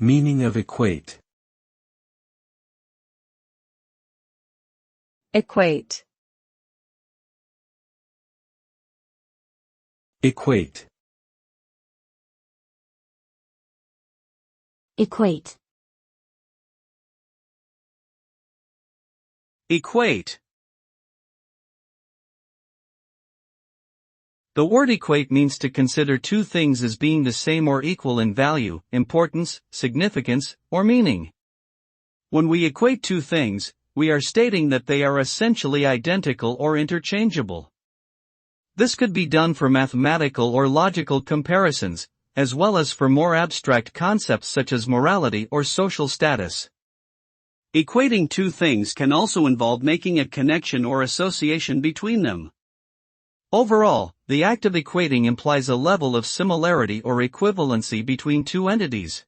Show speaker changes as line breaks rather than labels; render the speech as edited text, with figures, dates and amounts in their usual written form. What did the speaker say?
Meaning of equate.
Equate.
Equate.
Equate.
Equate. The word equate means to consider two things as being the same or equal in value, importance, significance, or meaning. When we equate two things, we are stating that they are essentially identical or interchangeable. This could be done for mathematical or logical comparisons, as well as for more abstract concepts such as morality or social status. Equating two things can also involve making a connection or association between them. Overall, the act of equating implies a level of similarity or equivalency between two entities.